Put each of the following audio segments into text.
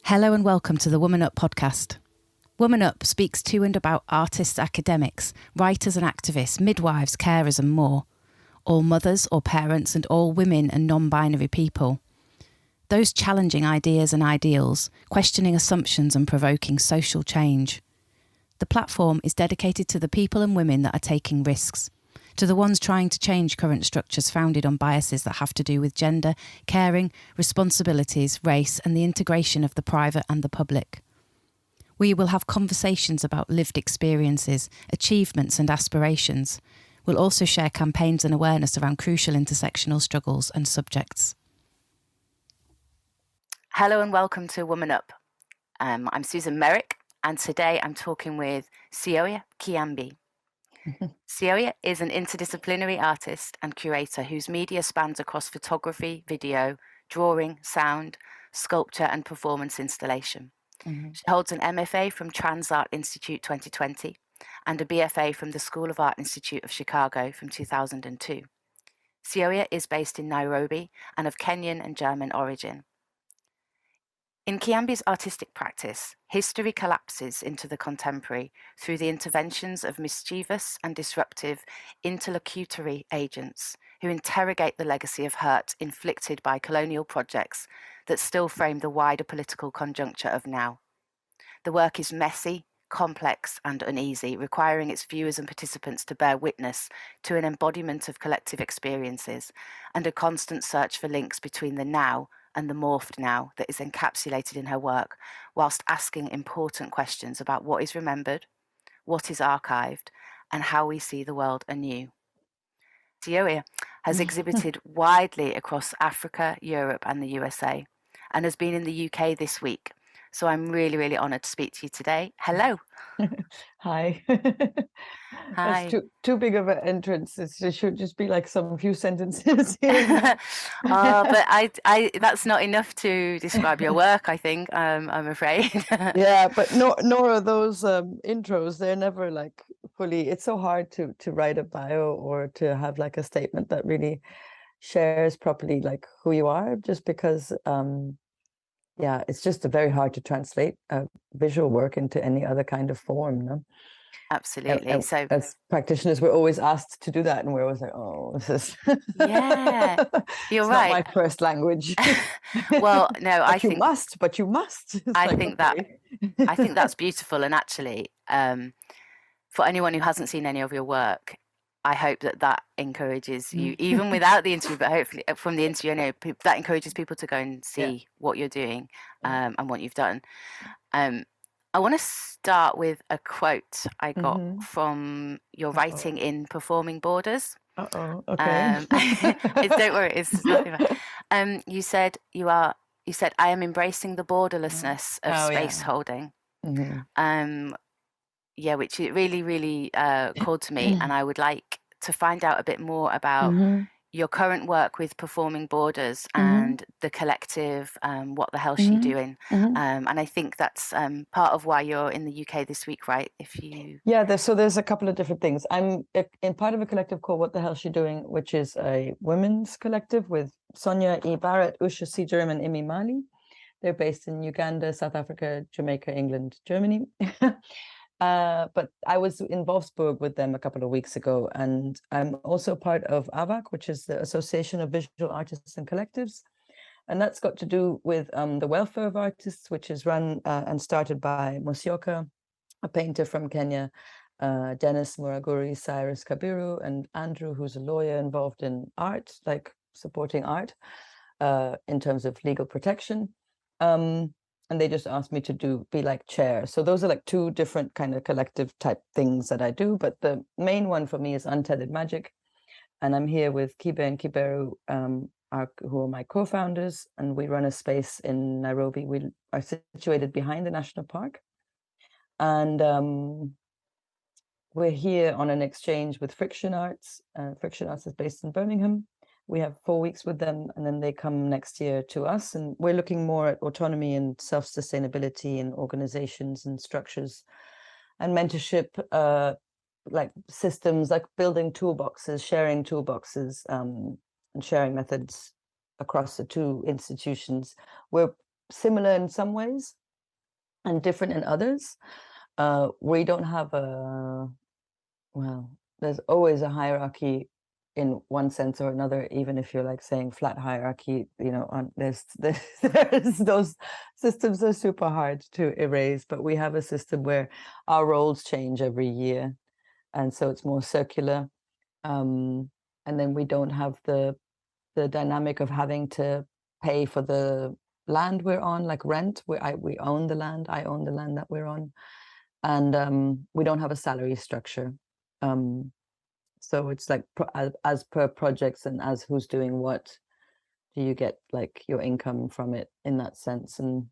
Hello and welcome to the Woman Up podcast. Woman Up speaks to and about artists, academics, writers and activists, midwives, carers and more. All mothers or parents and all women and non-binary people. Those challenging ideas and ideals, questioning assumptions and provoking social change. The platform is dedicated to the people and women that are taking risks, to the ones trying to change current structures founded on biases that have to do with gender, caring, responsibilities, race, and the integration of the private and the public. We will have conversations about lived experiences, achievements and aspirations. We'll also share campaigns and awareness around crucial intersectional struggles and subjects. Hello and welcome to Woman Up. I'm Susan Merrick, and today I'm talking with Syowia Kyambi. Syowia is an interdisciplinary artist and curator whose media spans across photography, video, drawing, sound, sculpture and performance installation. She holds an MFA from Transart Institute 2020 and a BFA from the School of Art Institute of Chicago from 2002. Syowia is based in Nairobi and of Kenyan and German origin. In Kyambi's artistic practice, history collapses into the contemporary through the interventions of mischievous and disruptive interlocutory agents who interrogate the legacy of hurt inflicted by colonial projects that still frame the wider political conjuncture of now. The work is messy, complex and uneasy, requiring its viewers and participants to bear witness to an embodiment of collective experiences and a constant search for links between the now and the morphed now that is encapsulated in her work, whilst asking important questions about what is remembered, what is archived, and how we see the world anew. Syowia has exhibited widely across Africa, Europe, and the USA, and has been in the UK this week. So I'm really, really honoured to speak to you today. Hello. Hi. Hi. That's too big of an entrance. It should just be like some few sentences here. But I that's not enough to describe your work, I think, I'm afraid. Yeah, but nor are those intros. They're never like fully. It's so hard to write a bio or to have like a statement that really shares properly like who you are, just because yeah, it's just very hard to translate visual work into any other kind of form, no? Absolutely. So as practitioners, we're always asked to do that, and we're always like, "Oh, this is yeah, you're it's right. not my first language." Well, no, but you must. It's I like, think okay. I think that's beautiful, and actually, for anyone who hasn't seen any of your work, I hope that encourages you, even without the interview, but hopefully from the interview, I know that encourages people to go and see what you're doing and what you've done. I want to start with a quote I got from your writing in Performing Borders. Okay. Don't worry, it's nothing bad. You said I am embracing the borderlessness of spaceholding. Yeah, which it really, really called to me, and I would like to find out a bit more about your current work with Performing Borders and the collective, What the Hell's She Doing? And I think that's part of why you're in the UK this week, right? There's a couple of different things. I'm in part of a collective called What the Hell's She Doing, which is a women's collective with Sonia E. Barrett, Usha C. Durham, and Imi Mali. They're based in Uganda, South Africa, Jamaica, England, Germany. But I was in Wolfsburg with them a couple of weeks ago, and I'm also part of AVAC, which is the Association of Visual Artists and Collectives. And that's got to do with the welfare of artists, which is run and started by Musyoka, a painter from Kenya, Dennis Muraguri, Cyrus Kabiru, and Andrew, who's a lawyer involved in art, like supporting art in terms of legal protection. And they just asked me to be like chair. So those are like two different kind of collective type things that I do. But the main one for me is Untethered Magic. And I'm here with Kibe and Kiberu, who are my co-founders. And we run a space in Nairobi. We are situated behind the national park. And we're here on an exchange with Friction Arts. Friction Arts is based in Birmingham. We have 4 weeks with them, and then they come next year to us. And we're looking more at autonomy and self-sustainability in organizations and structures and mentorship, like systems, like building toolboxes, sharing toolboxes, and sharing methods across the two institutions. We're similar in some ways, and different in others. We don't have well, there's always a hierarchy in one sense or another, even if you're like saying flat hierarchy, there's those systems are super hard to erase, but we have a system where our roles change every year. And so it's more circular. And then we don't have the dynamic of having to pay for the land we're on, like rent. We own the land. I own the land that we're on, and we don't have a salary structure. So it's like as per projects and as who's doing what, do you get like your income from it in that sense. And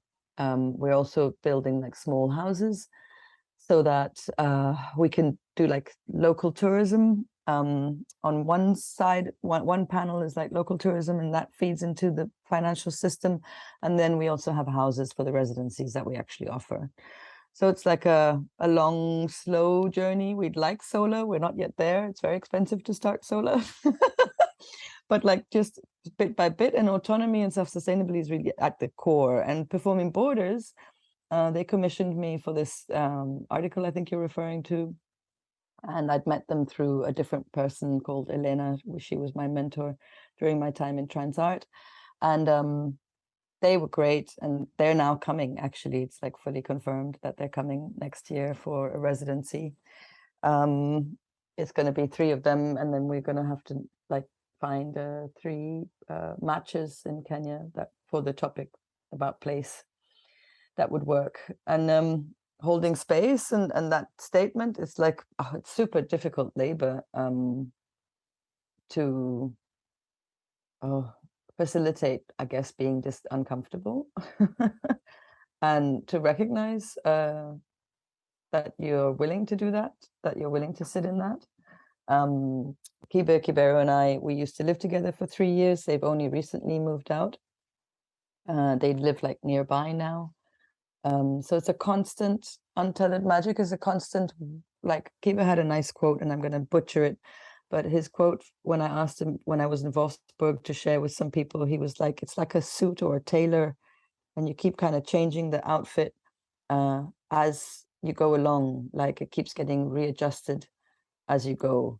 we're also building like small houses so that we can do like local tourism. On one side, one panel is like local tourism, and that feeds into the financial system. And then we also have houses for the residencies that we actually offer. So it's like a long, slow journey. We'd like solar. We're not yet there. It's very expensive to start solar. But like just bit by bit, and autonomy and self-sustainability is really at the core. And Performing Borders, they commissioned me for this article I think you're referring to. And I'd met them through a different person called Elena. She was my mentor during my time in Transart. And they were great, and they're now coming. Actually, it's like fully confirmed that they're coming next year for a residency. It's going to be 3 of them, and then we're going to have to like find 3 matches in Kenya that for the topic about place that would work. And holding space and that statement is like, oh, it's super difficult labor to facilitate, I guess, being just uncomfortable and to recognize that you're willing to do that, that you're willing to sit in that. Kibero and I, we used to live together for 3 years. They've only recently moved out. They live like nearby now. So it's a constant, untethered magic is a constant, like Kiba had a nice quote, and I'm going to butcher it. But his quote, when I asked him when I was in Wolfsburg to share with some people, he was like, it's like a suit or a tailor, and you keep kind of changing the outfit as you go along. Like it keeps getting readjusted as you go.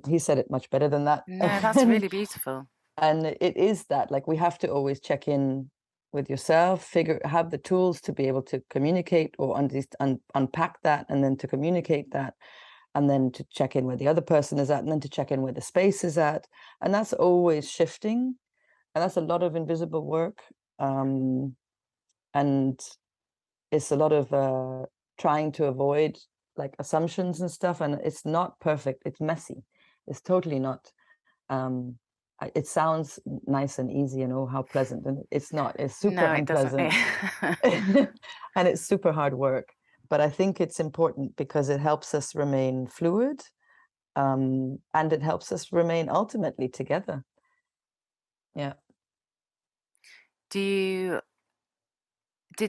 He said it much better than that. No, that's really beautiful. And it is that, like, we have to always check in with yourself, have the tools to be able to communicate or unpack that, and then to communicate that, and then to check in where the other person is at, and then to check in where the space is at. And that's always shifting. And that's a lot of invisible work. And it's a lot of trying to avoid like assumptions and stuff. And it's not perfect. It's messy. It's totally not. It sounds nice and easy and oh, how pleasant. And it's not. It's super unpleasant. And it's super hard work. But I think it's important because it helps us remain fluid, and it helps us remain ultimately together. Yeah. Did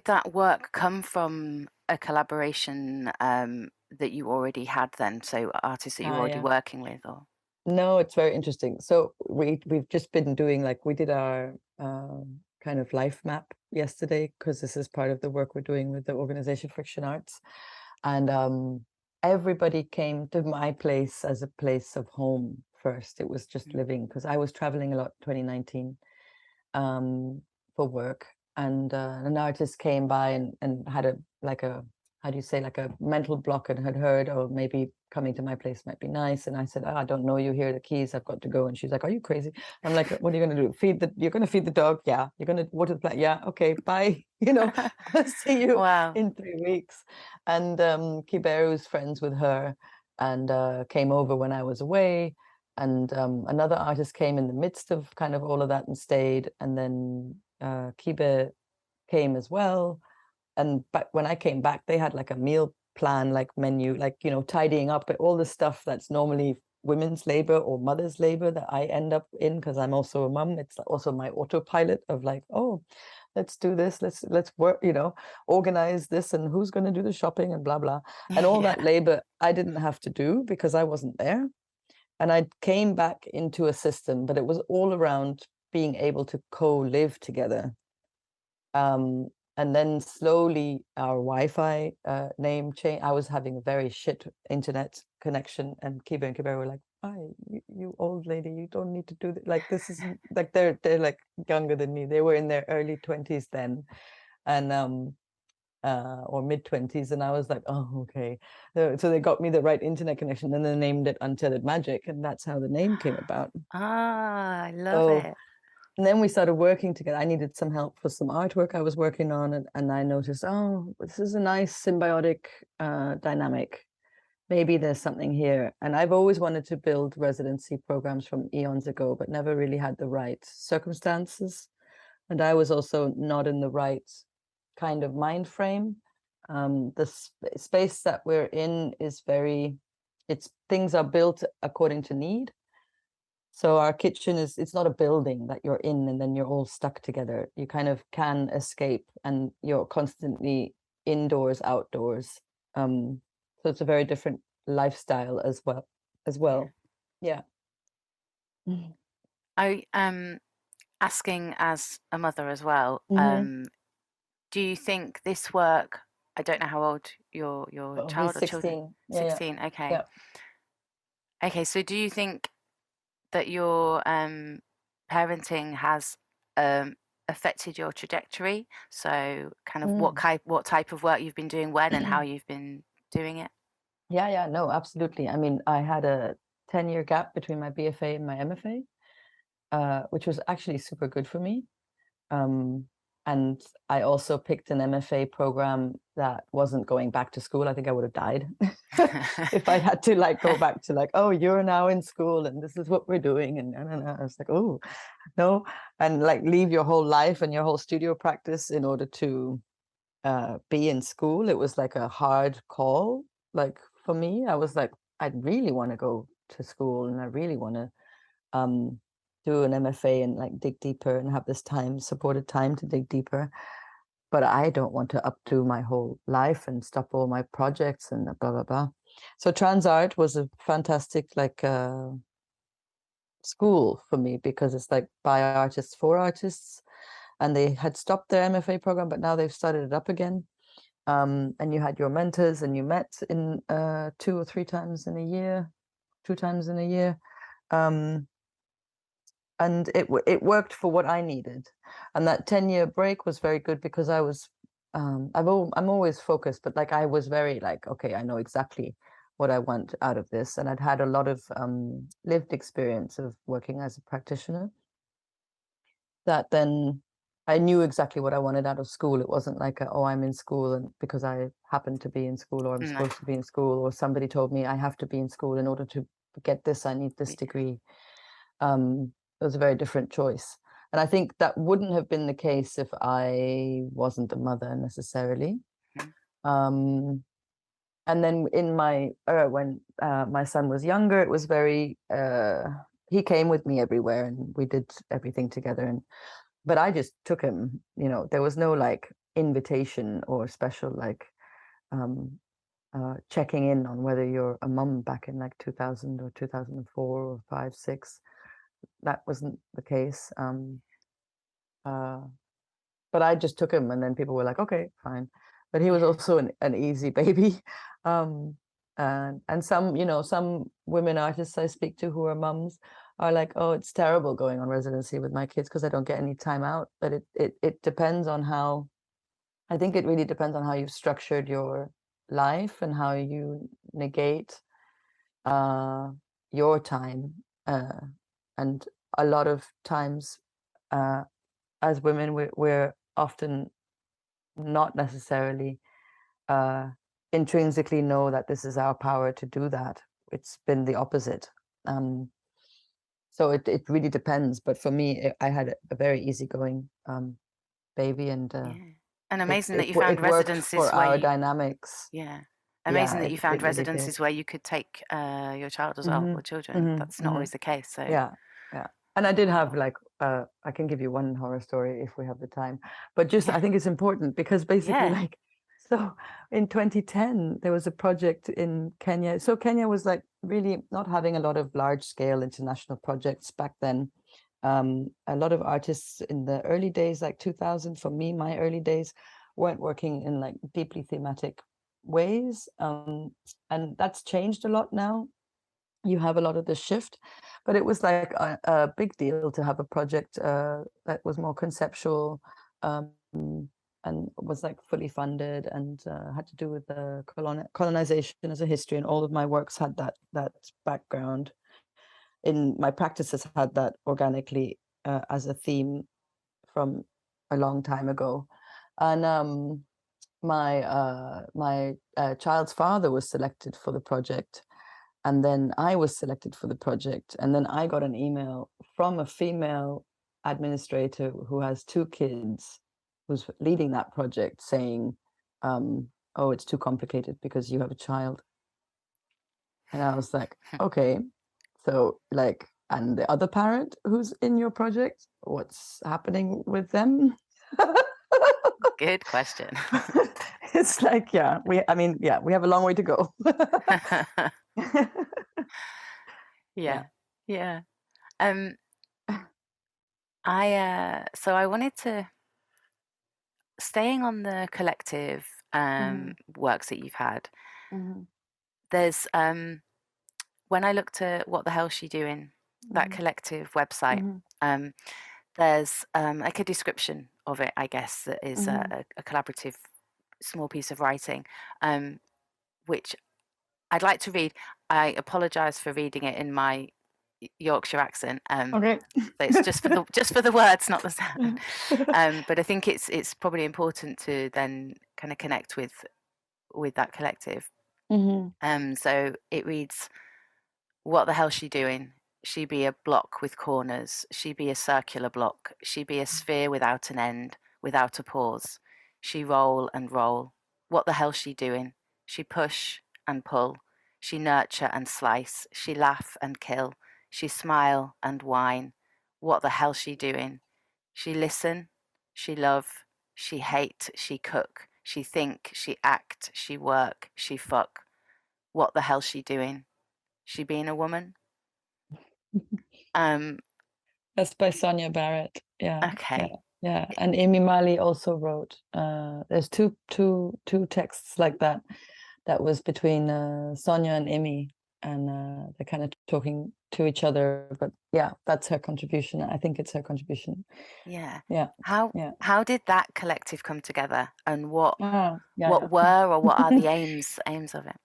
that work come from a collaboration that you already had then? So artists that you were already working with, or? No, it's very interesting. So we've just been doing, like, we did our kind of life map yesterday, because this is part of the work we're doing with the organization Friction Arts. And everybody came to my place as a place of home first. It was just living, because I was traveling a lot in 2019 for work. And an artist came by and had a how do you say, like a mental block, and had heard, oh, maybe coming to my place might be nice. And I said, oh, I don't know you, here are the keys, I've got to go. And she's like, are you crazy? I'm like, what are you going to do? You're going to feed the dog? Yeah. You're going to water the plant? Yeah. Okay, bye. See you in 3 weeks. And Kiberu's friends with her, and came over when I was away. And another artist came in the midst of kind of all of that and stayed. And then Kibe came as well. And when I came back, they had like a meal plan, like menu, like, tidying up all the stuff that's normally women's labor or mother's labor that I end up in, because I'm also a mom. It's also my autopilot of like, oh, let's do this, let's work, organize this, and who's going to do the shopping and blah blah. And all that labor I didn't have to do because I wasn't there. And I came back into a system, but it was all around being able to co-live together. And then slowly our Wi-Fi name changed. I was having a very shit internet connection, and Kiba and Kiba were like, "Hi, you old lady, you don't need to do that. Like, this is like they're like younger than me. They were in their early 20s then, and or mid 20s, and I was like, oh, okay. So they got me the right internet connection, and then they named it Untethered Magic, and that's how the name came about. Ah, I love So, it. and then we started working together. I needed some help for some artwork I was working on, and I noticed, oh, this is a nice symbiotic dynamic. Maybe there's something here. And I've always wanted to build residency programs from eons ago, but never really had the right circumstances. And I was also not in the right kind of mind frame. The space that we're in is things are built according to need. So our kitchen it's not a building that you're in and then you're all stuck together. You kind of can escape, and you're constantly indoors, outdoors. So it's a very different lifestyle as well. Yeah. I asking as a mother as well. Mm-hmm. Do you think this work? I don't know how old your Oh, child he's or children. 16. Yeah, 16. Okay. yeah. Okay. So do you think that your parenting has affected your trajectory? So kind of Mm. what type of work you've been doing when and how you've been doing it? Yeah, no, absolutely. I mean, I had a 10-year gap between my BFA and my MFA, which was actually super good for me. And I also picked an MFA program that wasn't going back to school. I think I would have died if I had to like go back to like, oh, you're now in school and this is what we're doing. And I was like, oh, no. And like leave your whole life and your whole studio practice in order to be in school. It was like a hard call. Like for me, I was like, I really want to go to school and I really want to do an MFA and like dig deeper and have this supported time to dig deeper. But I don't want to updo my whole life and stop all my projects and blah blah blah. So Transart was a fantastic like school for me because it's like by artists for artists, and they had stopped their MFA program, but now they've started it up again. And you had your mentors and you met in 2 or 3 times in a year, 2 times in a year. And it worked for what I needed. And that 10-year break was very good because I was I'm always focused, but like I was very like, okay, I know exactly what I want out of this. And I'd had a lot of lived experience of working as a practitioner, that then I knew exactly what I wanted out of school. It wasn't like, oh, I'm in school and because I happen to be in school, or I'm No. supposed to be in school, or somebody told me I have to be in school in order to get this, I need this degree. It was a very different choice. And I think that wouldn't have been the case if I wasn't a mother necessarily. Um, and then in my when my son was younger, it was very he came with me everywhere and we did everything together. And but I just took him, there was no like invitation or special like checking in on whether you're a mum back in like 2000 or 2004 or 5, 6. That wasn't the case. But I just took him, and then people were like, okay, fine. But he was also an easy baby. And some women artists I speak to who are mums are like, oh, it's terrible going on residency with my kids because I don't get any time out. But it depends on how, I think it really depends on how you've structured your life and how you negate your time. And a lot of times, as women, we're often not necessarily intrinsically know that this is our power to do that. It's been the opposite. So it really depends. But for me, I had a very easygoing baby, and And amazing that you it found worked residencies for where our you, dynamics. yeah, Yeah, amazing that you found it really did. residencies where you could take your child as well Mm-hmm, or children. mm-hmm, That's not mm-hmm. always the case. So, Yeah, yeah. And I did have wow. like I can give you one horror story if we have the time. But just Yeah, I think it's important because basically yeah. like so in 2010 there was a project in Kenya. So Kenya was like really not having a lot of large scale international projects back then. A lot of artists in the early days, like 2000, for me, my early days, weren't working in like deeply thematic ways, and that's changed a lot now. You have a lot of the shift, but it was like a big deal to have a project that was more conceptual, um, and was like fully funded, and had to do with the colonization as a history, and all of my works had that background. In my practices had that organically as a theme from a long time ago. And my child's father was selected for the project, and then I was selected for the project, and then I got an email from a female administrator who has 2 kids, who's leading that project, saying, oh, it's too complicated because you have a child. And I was like, okay, so like, and the other parent who's in your project, what's happening with them? Good question. It's like, yeah, we have a long way to go. Yeah. Yeah. I wanted to, staying on the collective works that you've had, there's when I looked at What the Hell's She Doing, that collective website, there's like a description of it, I guess, that is a collaborative small piece of writing, which I'd like to read. I apologize for reading it in my Yorkshire accent. Okay. So it's just for the words, not the sound. But I think it's probably important to then kind of connect with that collective. So it reads, "What the hell's she doing? She be a block with corners. She be a circular block. She be a sphere without an end, without a pause. She roll and roll. What the hell's she doing? She push and pull. She nurture and slice. She laugh and kill. She smile and whine. What the hell's she doing? She listen. She love. She hate. She cook. She think. She act. She work. She fuck. What the hell's she doing? She being a woman?" That's by Sonia Barrett. Yeah. Okay. Yeah. And Amy Mali also wrote. There's two texts like that. That was between Sonia and Amy, and they're kind of talking to each other. But yeah, that's her contribution. I think it's her contribution. Yeah. Yeah. How did that collective come together, and what were or what are the aims of it?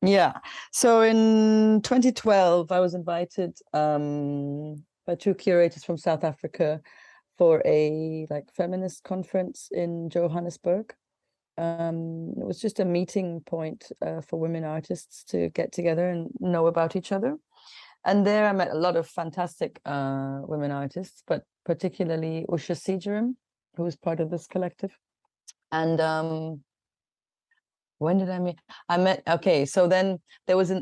Yeah. So in 2012, I was invited by 2 curators from South Africa for a like feminist conference in Johannesburg. It was just a meeting point for women artists to get together and know about each other. And there I met a lot of fantastic women artists, but particularly Usha Seejaram, who was part of this collective. And when did I meet? Okay, so then there was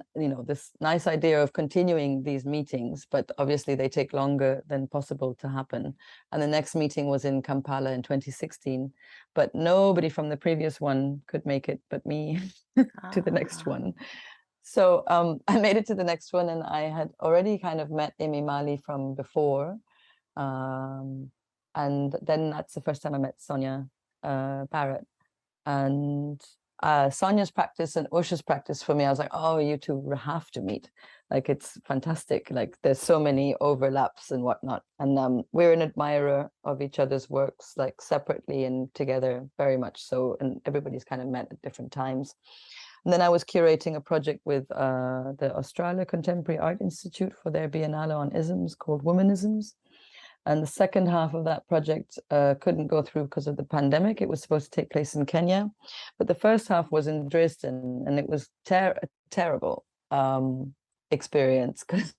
this nice idea of continuing these meetings, but obviously they take longer than possible to happen. And the next meeting was in Kampala in 2016, but nobody from the previous one could make it but me to the next one. So I made it to the next one, and I had already kind of met Amy Mali from before. And then that's the first time I met Sonia Barrett. And Sonia's practice and Usha's practice, for me, I was like, oh, you two have to meet. Like, it's fantastic. Like, there's so many overlaps and whatnot. And we're an admirer of each other's works, like separately and together, very much so. And everybody's kind of met at different times. And then I was curating a project with the Australia Contemporary Art Institute for their Biennale on Isms called Womanisms. And the second half of that project couldn't go through because of the pandemic. It was supposed to take place in Kenya, but the first half was in Dresden, and it was a terrible experience because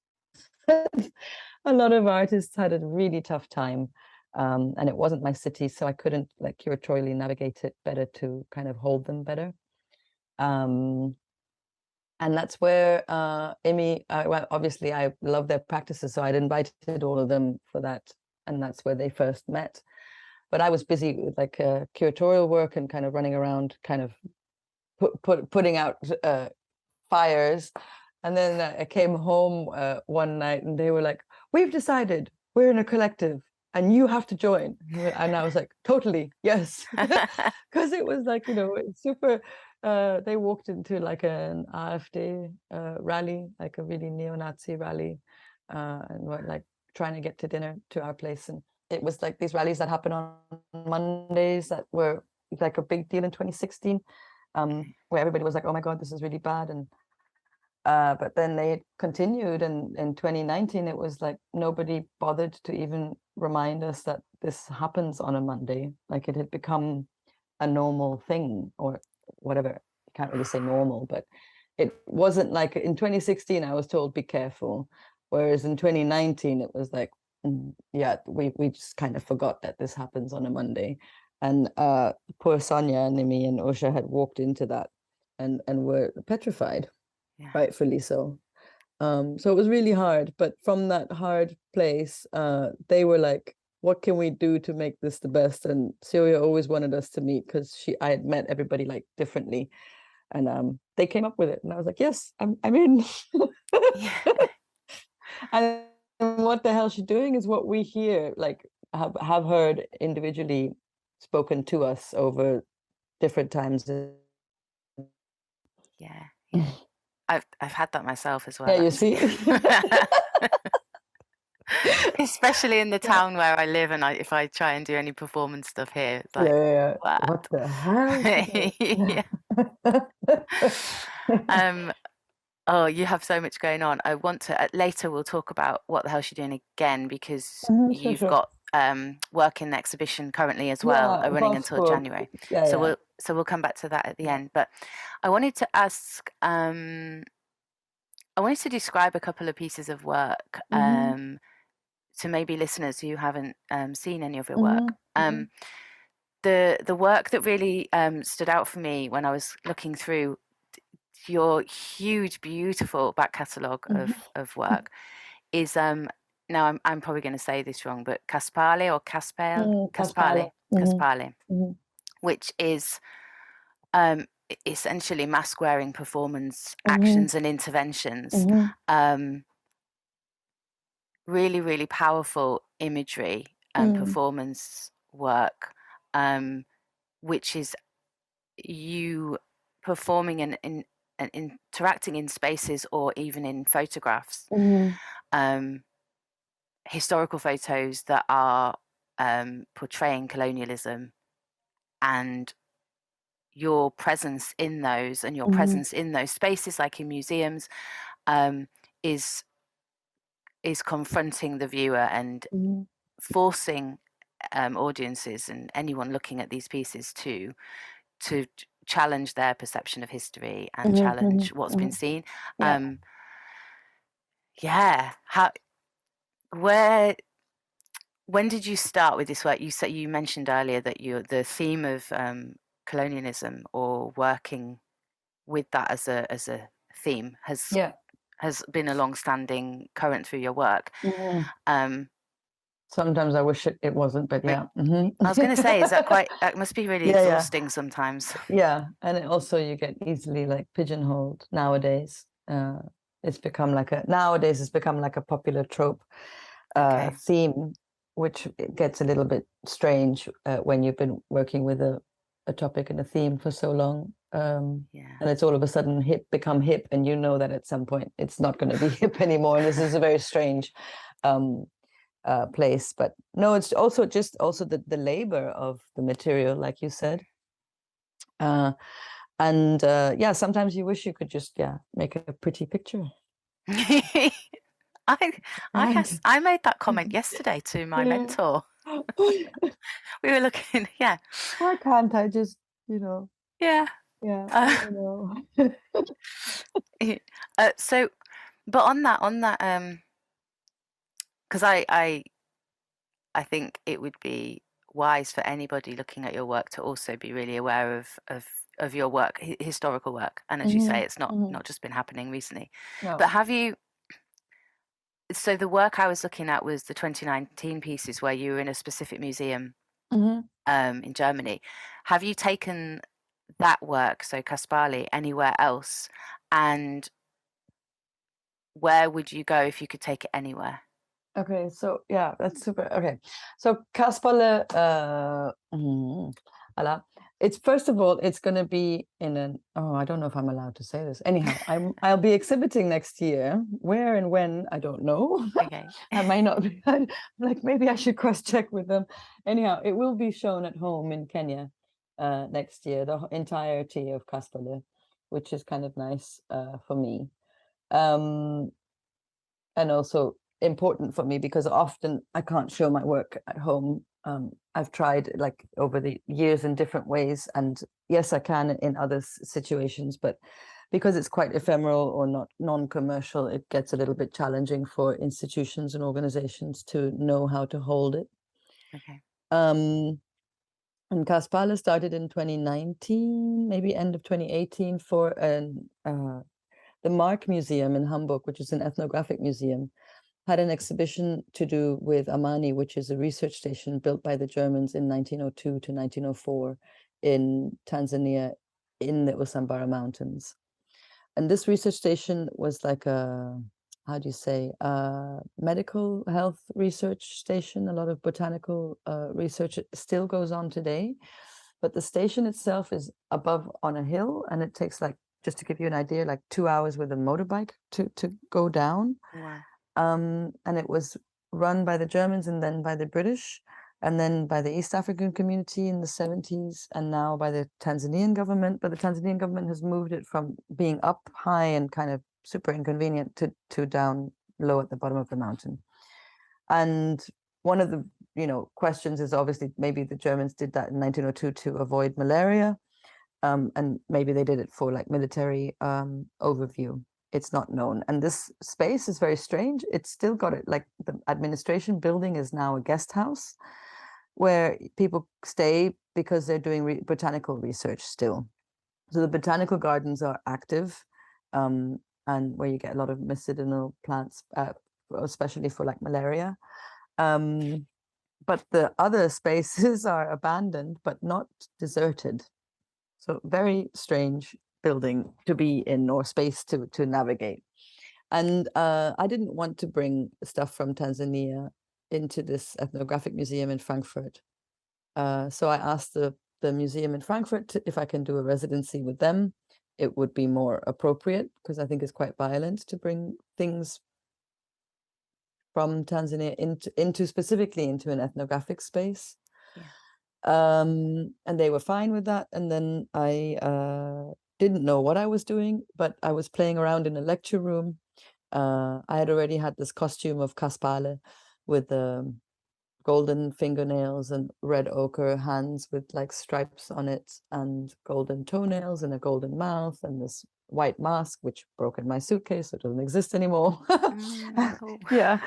a lot of artists had a really tough time, and it wasn't my city, so I couldn't like curatorially navigate it better to kind of hold them better. And that's where Amy, well, obviously I love their practices, so I'd invited all of them for that, and that's where they first met. But I was busy with like curatorial work and kind of running around, kind of putting out fires. And then I came home one night, and they were like, "We've decided we're in a collective. and you have to join. And I was like, totally, yes. Because it was like, it's super, they walked into like an AfD rally, like a really neo-Nazi rally, and were like trying to get to dinner to our place. And it was like these rallies that happen on Mondays that were like a big deal in 2016, where everybody was like, oh my God, this is really bad. And but then they continued, and in 2019 it was like nobody bothered to even remind us that this happens on a Monday. Like it had become a normal thing, or whatever. You can't really say normal, but it wasn't like in 2016 I was told be careful, whereas in 2019 it was like, yeah, we just kind of forgot that this happens on a Monday. And poor Sonia, Nimi, and Osha had walked into that and were petrified. Yeah. Rightfully so. So it was really hard, but from that hard place, they were like, what can we do to make this the best? And Syowia always wanted us to meet because I had met everybody like differently, and they came up with it, and I was like, yes, I'm in. Yeah. And what the hell she's doing is what we hear, like have heard individually spoken to us over different times. Yeah. Yeah. I've had that myself as well. Yeah, you see. Especially in the town where I live, and if I try and do any performance stuff here, it's like, Yeah. what? What the hell? Oh, you have so much going on. I want to later we'll talk about what the hell she's doing again, because you've got work in the exhibition currently as well, running until January. So we'll come back to that at the end. But I wanted to ask, I wanted to describe a couple of pieces of work to maybe listeners who haven't seen any of your work. The work that really stood out for me when I was looking through your huge, beautiful back catalogue of work is now I'm probably going to say this wrong, but Caspale or Caspale, which is essentially mask wearing performance actions and interventions. Really, really powerful imagery and performance work, which is you performing and interacting in spaces or even in photographs, historical photos that are portraying colonialism, and your presence in those and your presence in those spaces, like in museums, is confronting the viewer and forcing audiences and anyone looking at these pieces to challenge their perception of history and challenge what's been seen. When did you start with this work? You mentioned earlier that the theme of colonialism, or working with that as a theme, has been a long-standing current through your work. Sometimes I wish it wasn't, but yeah. I was going to say, that must be really exhausting sometimes. Yeah, and also you get easily like pigeonholed nowadays. It's become like a popular trope theme, which gets a little bit strange when you've been working with a topic and a theme for so long. And it's all of a sudden become hip, and you know that at some point it's not going to be hip anymore. And this is a very strange place. But no, it's also the labor of the material, like you said. And sometimes you wish you could just make a pretty picture. I made that comment yesterday to my mentor. We were looking, why can't I just, I don't know. So, but on that, because I think it would be wise for anybody looking at your work to also be really aware of your work, historical work, and as you say, it's not just been happening recently. No. But have you? So the work I was looking at was the 2019 pieces where you were in a specific museum in Germany. Have you taken that work, so Caspale, anywhere else? And where would you go if you could take it anywhere? Okay, so yeah, that's super. Okay, so Kasperle, ala. It's first of all, it's going to be in an. Oh, I don't know if I'm allowed to say this. Anyhow, I'll be exhibiting next year. Where and when, I don't know. Okay. I might not be. Like maybe I should cross check with them. Anyhow, it will be shown at home in Kenya next year, the entirety of Kasperle, which is kind of nice for me. Um, and also important for me because often I can't show my work at home. I've tried like over the years in different ways, and yes, I can in other situations, but because it's quite ephemeral or not non-commercial, it gets a little bit challenging for institutions and organizations to know how to hold it. Okay. And Kaspala started in 2019, maybe end of 2018, for the Mark Museum in Hamburg, which is an ethnographic museum, had an exhibition to do with Amani, which is a research station built by the Germans in 1902 to 1904 in Tanzania in the Usambara Mountains. And this research station was like a, how do you say, medical health research station. A lot of botanical research still goes on today. But the station itself is above on a hill, and it takes like, just to give you an idea, like 2 hours with a motorbike to go down. Wow. And it was run by the Germans and then by the British and then by the East African community in the 70s and now by the Tanzanian government. But the Tanzanian government has moved it from being up high and kind of super inconvenient to down low at the bottom of the mountain. And one of the questions is obviously maybe the Germans did that in 1902 to avoid malaria. And maybe they did it for like military overview. It's not known. And this space is very strange. It's still got it, like the administration building is now a guest house where people stay because they're doing botanical research still. So the botanical gardens are active, and where you get a lot of medicinal plants, especially for like malaria. But the other spaces are abandoned, but not deserted. So very strange building to be in or space to navigate. And I didn't want to bring stuff from Tanzania into this ethnographic museum in Frankfurt. So I asked the museum in Frankfurt if I can do a residency with them. It would be more appropriate because I think it's quite violent to bring things from Tanzania into specifically into an ethnographic space. Yeah. And they were fine with that. And then I didn't know what I was doing, but I was playing around in a lecture room. I had already had this costume of Kaspale with golden fingernails and red ochre hands with like stripes on it and golden toenails and a golden mouth and this white mask, which broke in my suitcase, so it doesn't exist anymore. Cool. Yeah.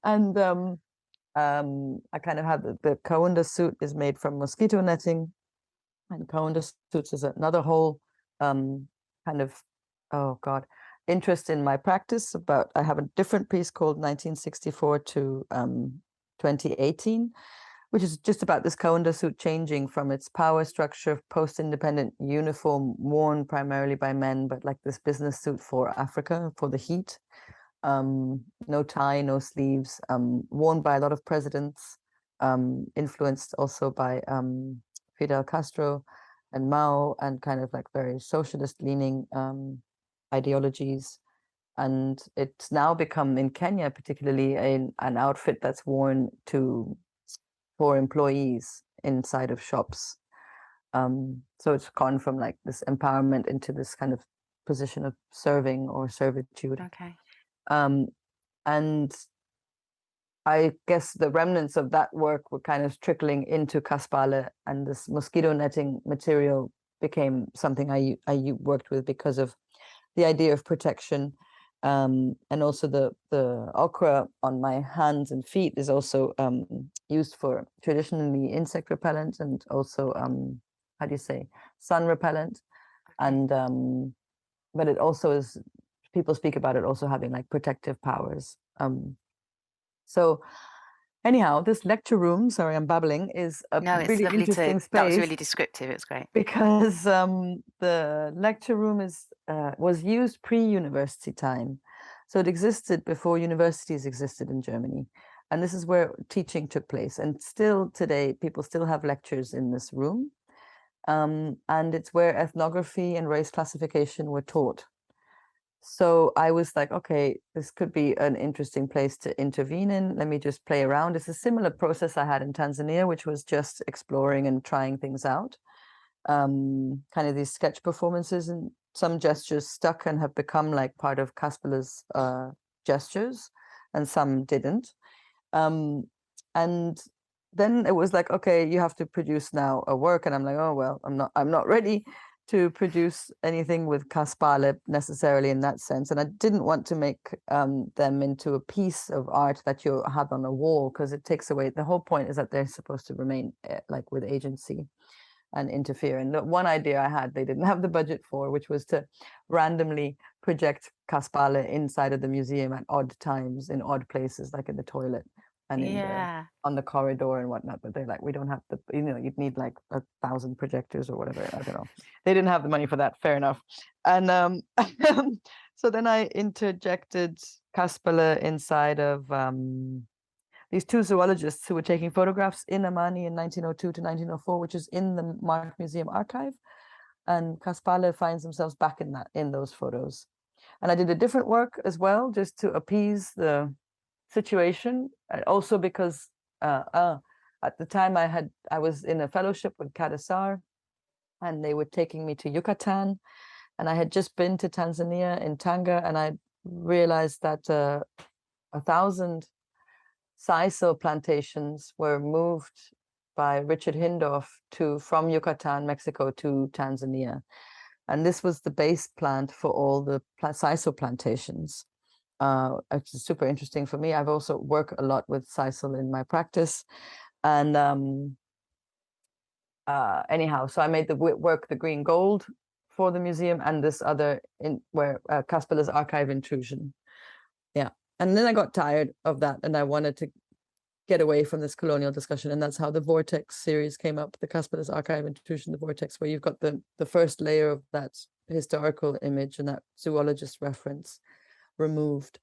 And I kind of had the Kaunda suit is made from mosquito netting, and Kaunda suits is another whole kind of, oh God, interest in my practice. About I have a different piece called 1964 to 2018, which is just about this Kaunda suit changing from its power structure, post-independent uniform worn primarily by men, but like this business suit for Africa, for the heat. No tie, no sleeves, worn by a lot of presidents, influenced also by Fidel Castro and Mao, and kind of like very socialist leaning ideologies. And it's now become in Kenya, particularly an outfit that's worn for employees inside of shops. So it's gone from like this empowerment into this kind of position of serving or servitude. Okay. And I guess the remnants of that work were kind of trickling into Kaspale, and this mosquito netting material became something I worked with because of the idea of protection. And also the ochre on my hands and feet is also used for traditionally insect repellent and also how do you say, sun repellent. Okay. And but it also is, people speak about it also having like protective powers. So anyhow, this lecture room, sorry, I'm babbling, is a No, it's really lovely interesting space. That was really descriptive. It's great. Because the lecture room was used pre-university time So it existed before universities existed in Germany. And this is where teaching took place. And still today, people still have lectures in this room. And it's where ethnography and race classification were taught. So I was like, okay, this could be an interesting place to intervene in. Let me just play around. It's a similar process I had in Tanzania, which was just exploring and trying things out. Kind of these sketch performances, and some gestures stuck and have become like part of Kasperle's gestures, and some didn't. And then it was like, okay, you have to produce now a work, and I'm like, oh well, I'm not ready to produce anything with Kasperle necessarily in that sense, and I didn't want to make them into a piece of art that you have on a wall, because it takes away. The whole point is that they're supposed to remain like with agency and interfere. And the one idea I had, they didn't have the budget for, which was to randomly project Kasperle inside of the museum at odd times in odd places, like in the toilet and in the on the corridor and whatnot. But they're like, we don't have the, you'd need like 1,000 projectors or whatever. I don't know. They didn't have the money for that. Fair enough. And so then I interjected Kasperle inside of these two zoologists who were taking photographs in Amani in 1902 to 1904, which is in the Mark Museum archive. And Kasperle finds themselves back in those photos. And I did a different work as well, just to appease the situation. Also because at the time I was in a fellowship with Kadasar, and they were taking me to Yucatan. And I had just been to Tanzania in Tanga, and I realized that 1,000 sisal plantations were moved by Richard Hindorf from Yucatan, Mexico, to Tanzania. And this was the base plant for all the sisal plantations. It's super interesting for me. I've also worked a lot with sisal in my practice. And anyhow, so I made the work, the green gold, for the museum, and this other where Kasperle's archive intrusion. Yeah. And then I got tired of that, and I wanted to get away from this colonial discussion, and that's how the Vortex series came up, the Kasperle's archive intrusion, the Vortex, where you've got the first layer of that historical image and that zoologist reference removed.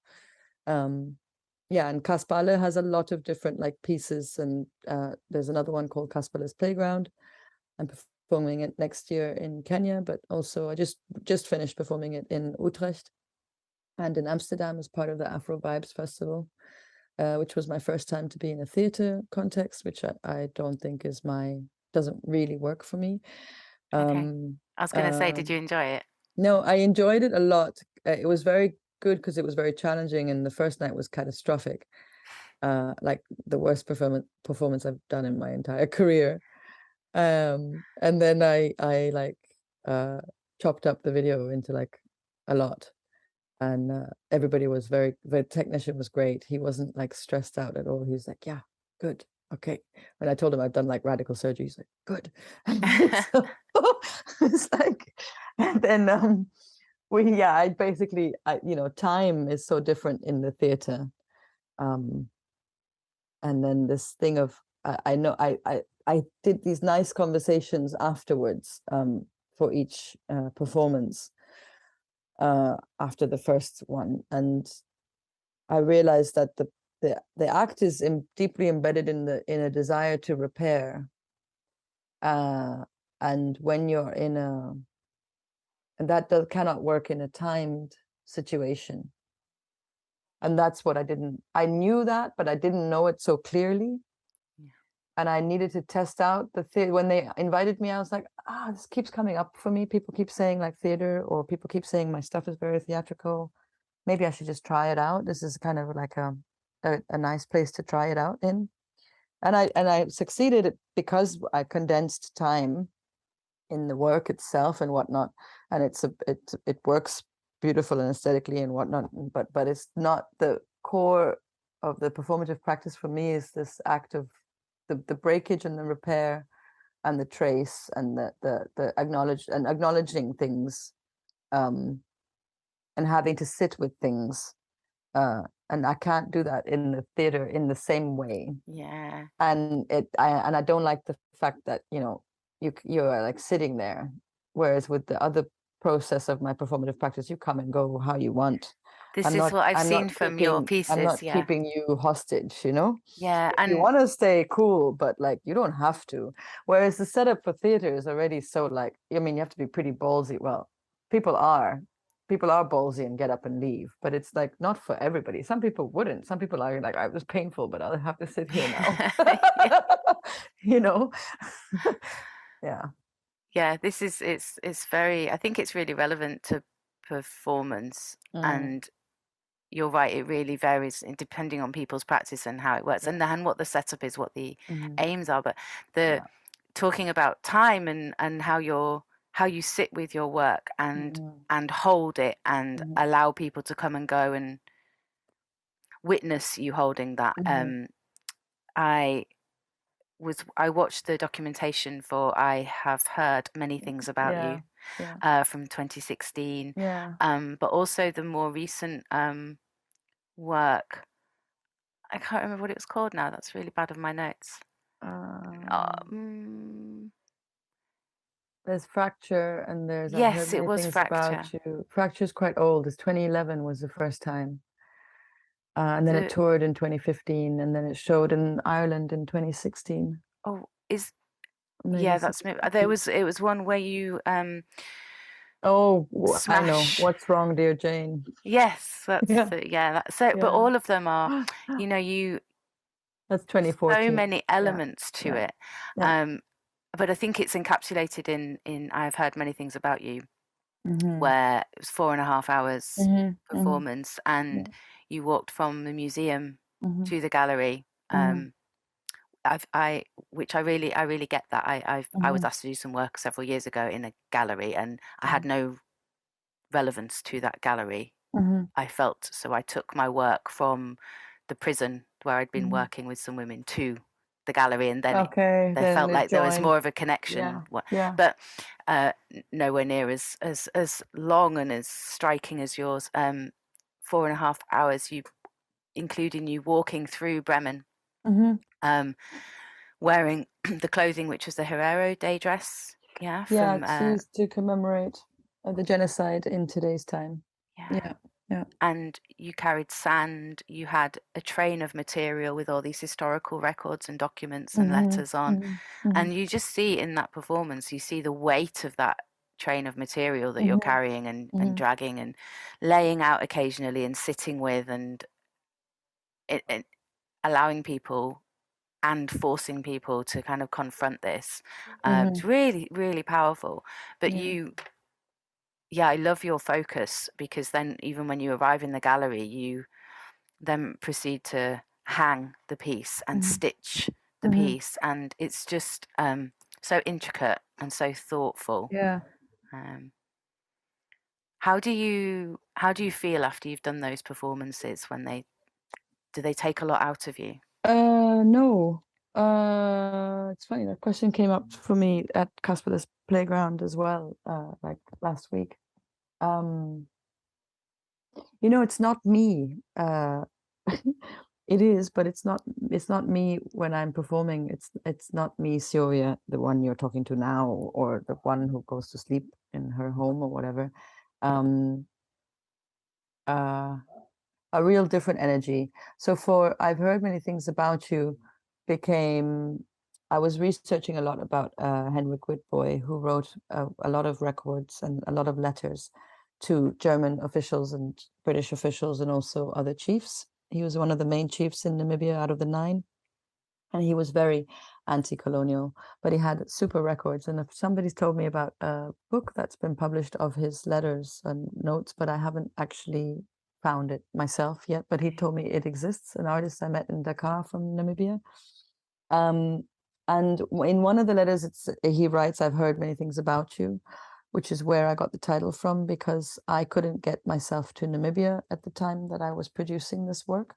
Yeah, and Kasperle has a lot of different like pieces, and there's another one called Kasperle's Playground. I'm performing it next year in Kenya, but also I just finished performing it in Utrecht and in Amsterdam as part of the Afro Vibes Festival, which was my first time to be in a theater context, which I don't think doesn't really work for me. Okay. I was going to say, did you enjoy it? No, I enjoyed it a lot. It was very good because it was very challenging, and the first night was catastrophic, like the worst performance I've done in my entire career. And then I like chopped up the video into like a lot, and everybody was the technician was great. He wasn't like stressed out at all. He was like, yeah, good, okay. And I told him I've done like radical surgery. He's like, good. So it's like, and then I basically, time is so different in the theater, and then this thing of I did these nice conversations afterwards, for each performance after the first one, and I realized that the act is deeply embedded in a desire to repair, and when you're and that cannot work in a timed situation. And that's what I knew that, but I didn't know it so clearly. Yeah. And I needed to test out when they invited me, I was like, this keeps coming up for me. People keep saying like theater, or people keep saying my stuff is very theatrical. Maybe I should just try it out. This is kind of like a nice place to try it out in. And I succeeded because I condensed time in the work itself and whatnot, and it works beautiful and aesthetically and whatnot, but it's not the core of the performative practice for me. Is this act of the breakage and the repair and the trace and the acknowledging things, and having to sit with things, and I can't do that in the theater in the same way. Yeah. And I don't like the fact that you're like sitting there, whereas with the other process of my performative practice, you come and go how you want. This is what I've seen from your I'm pieces. not Yeah. keeping you hostage, you know? Yeah. If you And want to stay cool, but like you don't have to. Whereas the setup for theater is already so like, I mean, you have to be pretty ballsy. Well, people are. People are ballsy and get up and leave, but it's like not for everybody. Some people wouldn't. Some people are like, it was painful, but I'll have to sit here now. yeah. You know? Yeah. Yeah, this is it's very I think it's really relevant to performance, Mm, and you're right, it really varies depending on people's practice and how it works, yeah. and what the setup is, what the Mhm. aims are. But the Yeah. talking about time and how you sit with your work Mhm. and hold it and Mhm. allow people to come and go and witness you holding that. Mhm. I I watched the documentation for I Have Heard Many Things About Yeah. You Yeah. from 2016, Yeah. but also the more recent work. I can't remember what it was called now. That's really bad of my notes. Uh, Um, mm, there's Fracture and there's I've heard yes, it many was things about Fracture. you. Fracture's quite old. It's 2011 was the first time. And then it The toured in 2015 and then it showed in Ireland in 2016, oh is maybe yeah, that's me. There 17. was it was one where you Oh, I know. smash. What's Wrong, Dear Jane? Yes, that's Yeah. yeah. So, but Yeah. all of them are, you That's so 2014. many Yeah. elements to Yeah. it. Yeah. Um, but I think it's encapsulated in I've Heard Many Things About You, Mm-hmm. where it was 4.5 hours Mm-hmm. Mm-hmm. performance, and Yeah. you walked from the museum Mm-hmm. to the gallery. Mm-hmm. I which I really get that. I was Mm-hmm. asked to do some work several years ago in a gallery, and I Mm-hmm. had no relevance to that gallery. Mm-hmm. I felt so I took my work from the prison where I'd been Mm-hmm. working with some women to the gallery, and then Okay, there then felt it like there was joined. more of a connection. Yeah. Yeah. But nowhere near as long and as striking as yours. 4.5 hours, you including you walking through Bremen, Mm-hmm. um, wearing the clothing which was the Herero day dress. Yeah, Yeah, from it's used to commemorate the genocide in today's time. yeah. Yeah. Yeah. And you carried sand, you had a train of material with all these historical records and documents and Mm-hmm. letters on. Mm-hmm. Mm-hmm. And you just see in that performance, you see the weight of that train of material that you're Mm-hmm. carrying and Mm-hmm. dragging and laying out occasionally and sitting with and it allowing people and forcing people to kind of confront this. Mm-hmm. It's really, really powerful. But Yeah. yeah, I love your focus because then even when you arrive in the gallery, you then proceed to hang the piece and Mm-hmm. stitch the Mm-hmm. piece, and it's just so intricate and so thoughtful. Yeah. Um, how do you feel after you've done those performances? When they do they take a lot out of you? No. It's funny, that question came up for me at Casper's playground as well, like last week. Um, it's not me. It is, but it's not me when I'm performing. It's not me, Syowia, the one you're talking to now, or the one who goes to sleep in her home or whatever. Um, uh, a real different energy. So for I've Heard Many Things About You became I was researching a lot about Henrik Whitboy, who wrote a lot of records and a lot of letters to German officials and British officials and also other chiefs. He was one of the main chiefs in Namibia out of the nine, and he was very anti-colonial, but he had super records. And if somebody's told me about a book that's been published of his letters and notes, but I haven't actually found it myself yet. But he told me it exists, an artist I met in Dakar from Namibia. um, and in one of the letters, he writes, "I've heard many things about you," which is where I got the title from, because I couldn't get myself to Namibia at the time that I was producing this work.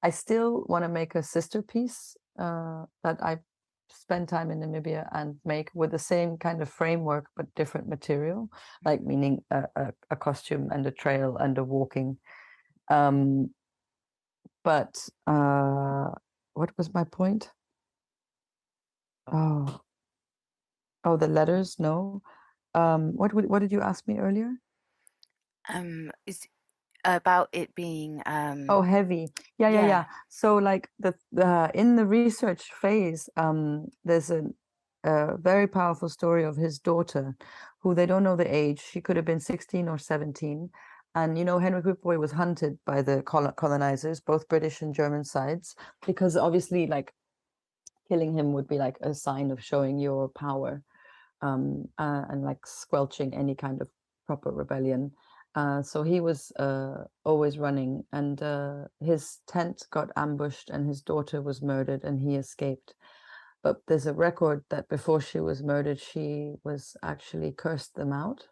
I still want to make a sister piece that I spend time in Namibia and make with the same kind of framework but different material, like meaning a costume and a trail and a walking. Um, but what was my point? Oh, the letters. No. What did you ask me earlier? Is About it being Oh, heavy. Yeah. So like the in the research phase, there's a very powerful story of his daughter, who they don't know the age. She could have been 16 or 17. And Henry Whipboy was hunted by the colonizers, both British and German sides, because obviously like killing him would be like a sign of showing your power, and like squelching any kind of proper rebellion. So he was always running, and his tent got ambushed, and his daughter was murdered, and he escaped. But there's a record that before she was murdered, she was actually cursed them out,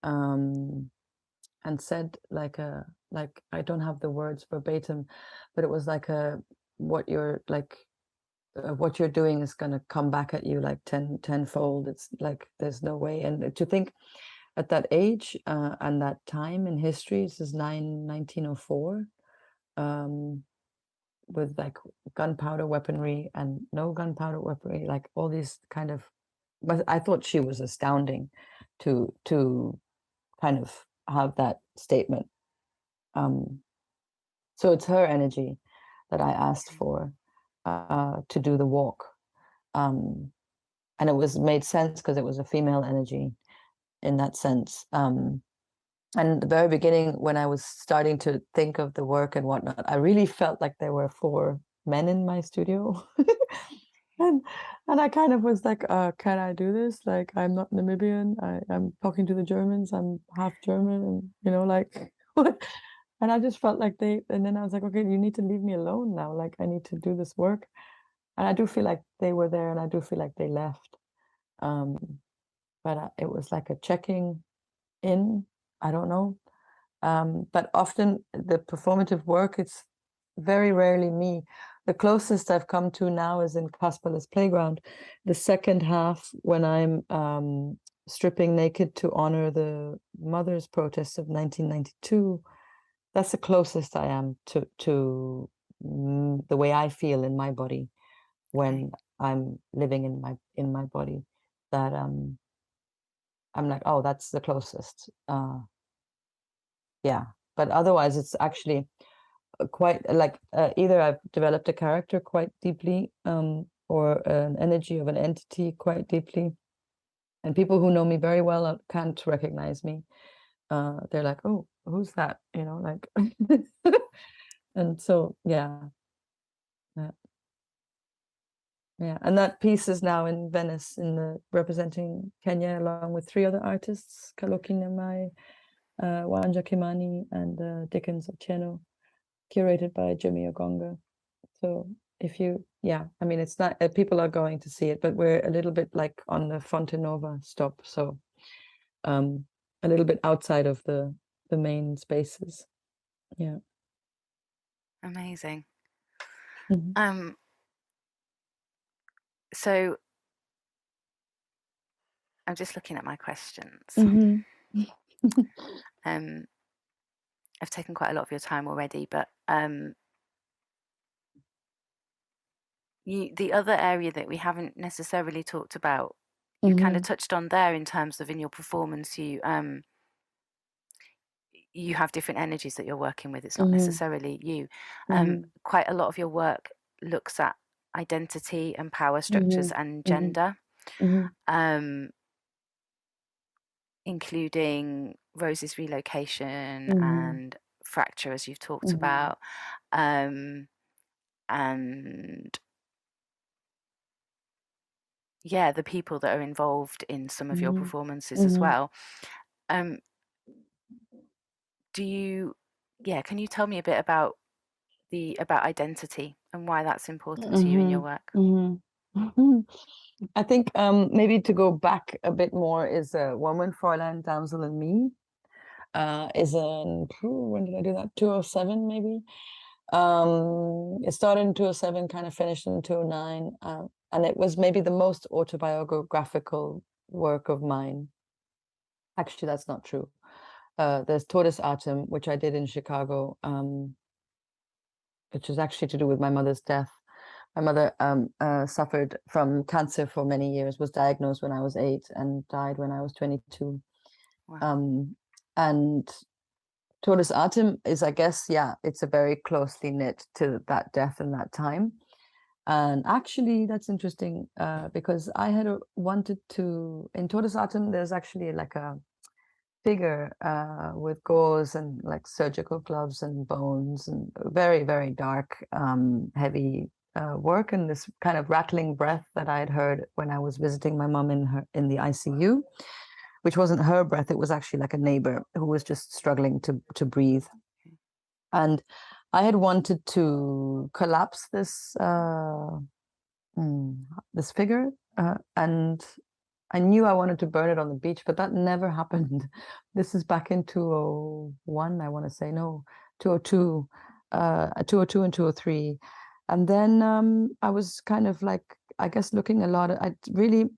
and said like I don't have the words verbatim, but it was like what you're like what you're doing is going to come back at you like tenfold. It's like there's no way. And to think at that age and that time in history, this is 1904, with like gunpowder weaponry and no gunpowder weaponry, like all these kind of. But I thought she was astounding to kind of have that statement. So it's her energy that I asked for to do the walk. And it was made sense because it was a female energy in that sense. And at the very beginning, when I was starting to think of the work and whatnot, I really felt like there were 4 men in my studio. and I kind of was like, can I do this? Like, I'm not Namibian. I'm talking to the Germans. I'm half German, and like what? And I just felt like and then I was like, okay, you need to leave me alone now. Like, I need to do this work. And I do feel like they were there, and I do feel like they left. But it was like a checking in. I don't know. But often the performative work, it's very rarely me. The closest I've come to now is in Kasperle's Playground. The second half, when I'm stripping naked to honor the mothers' protest of 1992, that's the closest I am to the way I feel in my body when I'm living in my body. That I'm like, oh, that's the closest. Yeah, but otherwise, it's actually quite like either I've developed a character quite deeply, or an energy of an entity quite deeply, and people who know me very well can't recognize me. They're like, oh, who's that? Like, and so yeah. Yeah, and that piece is now in Venice representing Kenya, along with 3 other artists: Kaloki Namai, Wanja Kimani, and Dickens Otieno, curated by Jimmy Ogonga. So I mean, it's not people are going to see it, but we're a little bit like on the Fonte Nova stop, so a little bit outside of the main spaces. Yeah. amazing. Mm-hmm. So I'm just looking at my questions. Mm-hmm. I've taken quite a lot of your time already, but the other area that we haven't necessarily talked about, you kind of touched on there in terms of in your performance, you have different energies that you're working with. It's not necessarily you. Quite a lot of your work looks at identity and power structures and gender, including Rose's relocation and fracture, as you've talked about, and yeah, the people that are involved in some of your performances as well. Can you tell me a bit about identity and why that's important to you in your work? I think maybe to go back a bit more is Woman, Fräulein, Damsel and Me. Is when did I do that? 207 maybe. It started in 207, kind of finished in 209, and it was maybe the most autobiographical work of mine. Actually, that's not true. There's Todes Atem, which I did in Chicago, which is actually to do with my mother's death. My mother suffered from cancer for many years, was diagnosed when I was 8 and died when I was 22. Wow. And Tortoise Artem is, I guess, yeah, it's a very closely knit to that death and that time. And actually, that's interesting because I had wanted to, in Tortoise Artem, there's actually like a figure with gauze and like surgical gloves and bones and very, very dark, heavy work, and this kind of rattling breath that I had heard when I was visiting my mom in the ICU, which wasn't her breath. It was actually like a neighbor who was just struggling to breathe. And I had wanted to collapse this this figure, and I knew I wanted to burn it on the beach, but that never happened. This is back in 201, I want to say, no, 202, 202 and 203. And then I was kind of like, I guess, looking a lot. I really,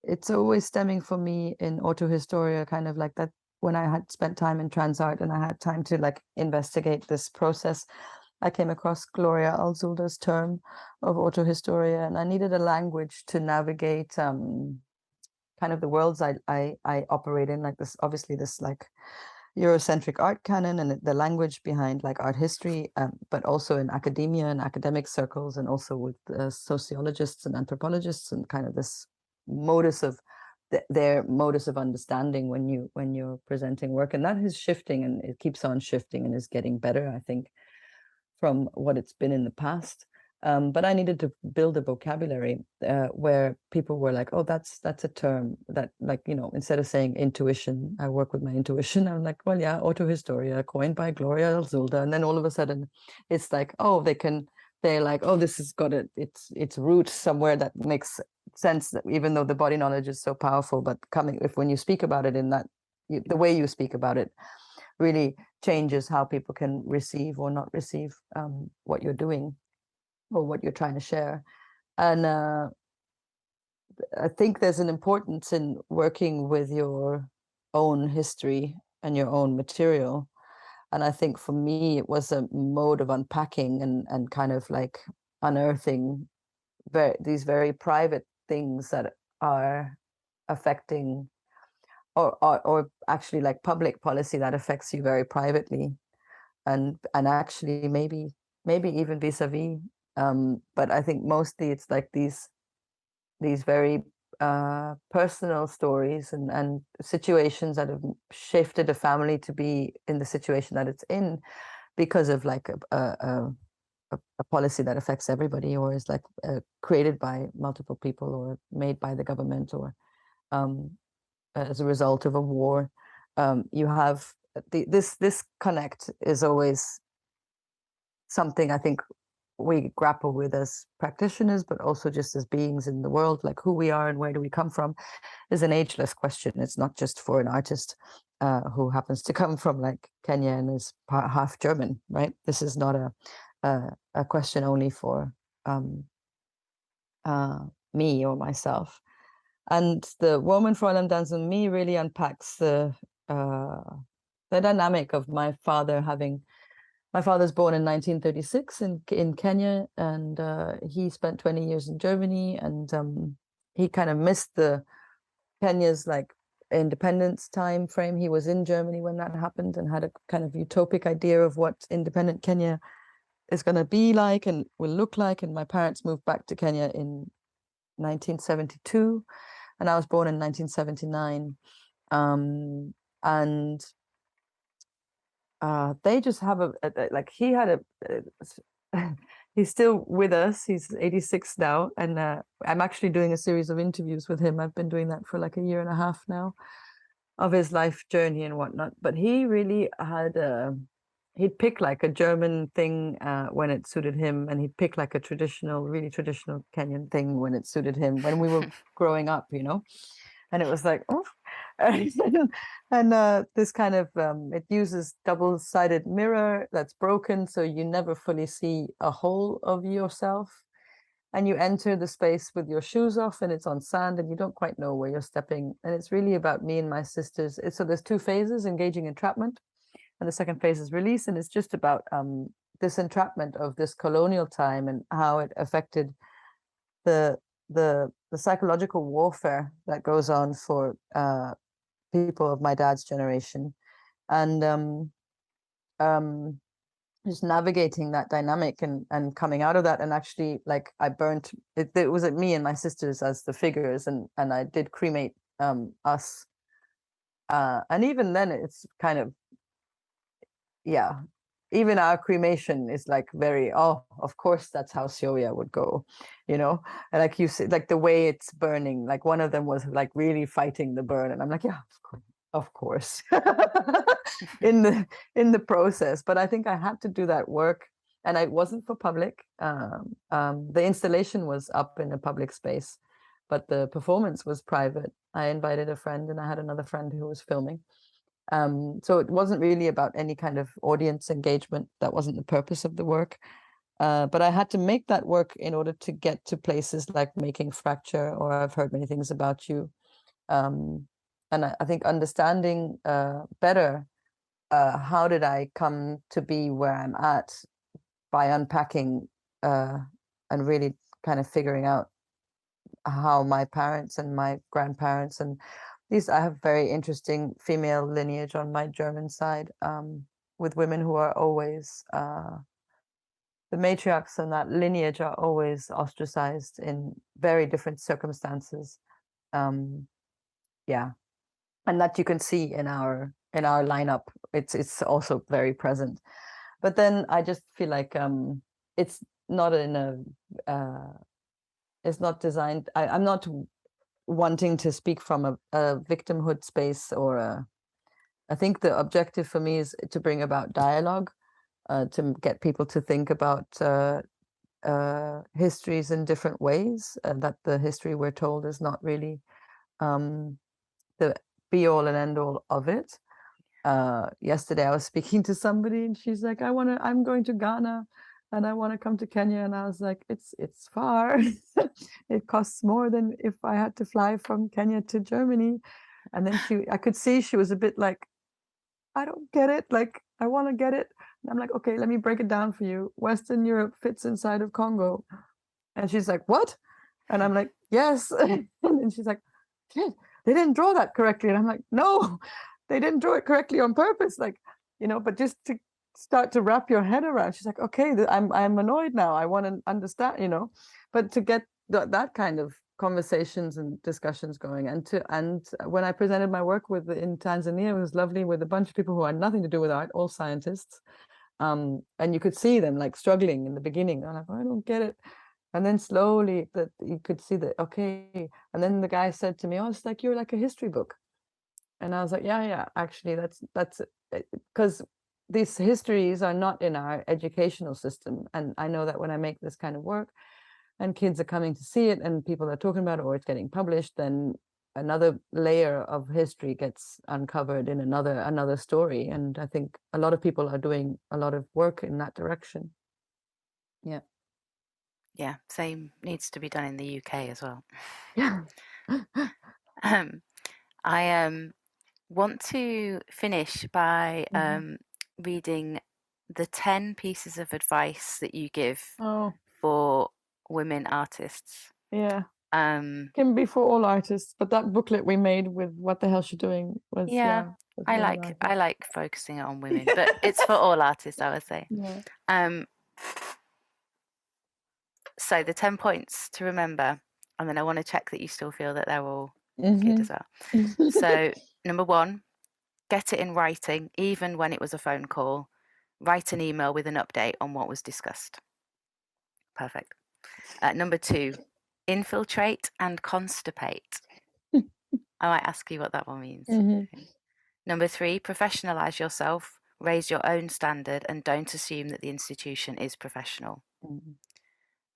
it's always stemming for me in autohistoria, kind of like that when I had spent time in Transart and I had time to like investigate this process, I came across Gloria Alzulda's term of autohistoria, and I needed a language to navigate kind of the worlds I operate in, like this, obviously this like Eurocentric art canon and the language behind like art history, but also in academia and academic circles, and also with sociologists and anthropologists, and kind of this modus of their modus of understanding when you're presenting work. And that is shifting, and it keeps on shifting and is getting better, I think, from what it's been in the past. But I needed to build a vocabulary where people were like, oh, that's a term that, like, you know, instead of saying intuition, I work with my intuition. I'm like, well, yeah, autohistoria, coined by Gloria Alzulda. And then all of a sudden it's like, oh, they're like, oh, this has got its root somewhere that makes sense, that even though the body knowledge is so powerful, but when you speak about it in that, the way you speak about it really changes how people can receive or not receive what you're doing or what you're trying to share. And I think there's an importance in working with your own history and your own material. And I think for me, it was a mode of unpacking and kind of like unearthing these very private things that are affecting or actually like public policy that affects you very privately, and actually maybe even vis-a-vis, but I think mostly it's like these very personal stories and situations that have shifted a family to be in the situation that it's in because of like a policy that affects everybody, or is like created by multiple people or made by the government, or as a result of a war. You have this connect is always something I think we grapple with as practitioners, but also just as beings in the world, like who we are and where do we come from is an ageless question. It's not just for an artist who happens to come from like Kenya and is half German, right? This is not a question only for me or myself. And the Woman, Fräulein Dance and Me really unpacks the dynamic of my father having. My father's born in 1936 in Kenya, and he spent 20 years in Germany, and he kind of missed the Kenya's like independence time frame. He was in Germany when that happened and had a kind of utopic idea of what independent Kenya is going to be like and will look like. And my parents moved back to Kenya in 1972, and I was born in 1979. And they just have like he had he's still with us. He's 86 now, and I'm actually doing a series of interviews with him. I've been doing that for like a year and a half now, of his life journey and whatnot. But he really had he'd pick like a German thing when it suited him, and he'd pick like a really traditional Kenyan thing when it suited him when we were growing up, you know. And it was like, oh, and this kind of it uses double-sided mirror that's broken, so you never fully see a whole of yourself, and you enter the space with your shoes off and it's on sand and you don't quite know where you're stepping. And it's really about me and my sisters. So there's two phases: engaging entrapment, and the second phase is release. And it's just about this entrapment of this colonial time and how it affected the psychological warfare that goes on for people of my dad's generation. And just navigating that dynamic and coming out of that. And actually, like, I burnt it was me and my sisters as the figures, and I did cremate us, and even then it's kind of, yeah, even our cremation is like very, oh, of course that's how Syowia would go, you know. And like you said, like the way it's burning, like one of them was like really fighting the burn, and I'm like, yeah, of course. in the process. But I think I had to do that work, and it wasn't for public. The installation was up in a public space, but the performance was private. I invited a friend, and I had another friend who was filming. So it wasn't really about any kind of audience engagement. That wasn't the purpose of the work. But I had to make that work in order to get to places like Making Fracture, or I've Heard Many Things About You. And I think understanding better how did I come to be where I'm at, by unpacking and really kind of figuring out how my parents and my grandparents, and these, I have very interesting female lineage on my German side, with women who are always the matriarchs in that lineage are always ostracized in very different circumstances. Yeah, and that you can see in our lineup. It's also very present. But then I just feel like it's not in a it's not designed. I'm not wanting to speak from a victimhood space, or I think the objective for me is to bring about dialogue, to get people to think about histories in different ways, that the history we're told is not really the be all and end all of it. Yesterday I was speaking to somebody, and she's like, I'm going to Ghana, and I want to come to Kenya. And I was like, it's far. It costs more than if I had to fly from Kenya to Germany. And then I could see she was a bit like, I don't get it. Like, I want to get it. And I'm like, okay, let me break it down for you. Western Europe fits inside of Congo. And she's like, what? And I'm like, yes. And then she's like, shit, they didn't draw that correctly. And I'm like, no, they didn't draw it correctly on purpose. Like, but just to start to wrap your head around. She's like, okay, I'm annoyed now. I want to understand, but to get that kind of conversations and discussions going, and when I presented my work in Tanzania, it was lovely, with a bunch of people who had nothing to do with art, all scientists. And you could see them like struggling in the beginning. I'm like, I don't get it. And then slowly that you could see that, okay. And then the guy said to me, oh, it's like, you're like a history book. And I was like, yeah, actually that's because these histories are not in our educational system. And I know that when I make this kind of work and kids are coming to see it and people are talking about it, or it's getting published, then another layer of history gets uncovered in another story. And I think a lot of people are doing a lot of work in that direction. Yeah, same needs to be done in the UK as well. Yeah. I want to finish by reading the 10 pieces of advice that you give for women artists. Yeah. Can be for all artists, but that booklet we made with What the Hell She Doing was, I like focusing it on women, but it's for all artists, I would say. Yeah. So the 10 points to remember, and then I want to check that you still feel that they're all good as well. So number 1, get it in writing, even when it was a phone call. Write an email with an update on what was discussed. Perfect. Number 2, infiltrate and constipate. I might ask you what that one means. Number 3, professionalize yourself, raise your own standard, and don't assume that the institution is professional.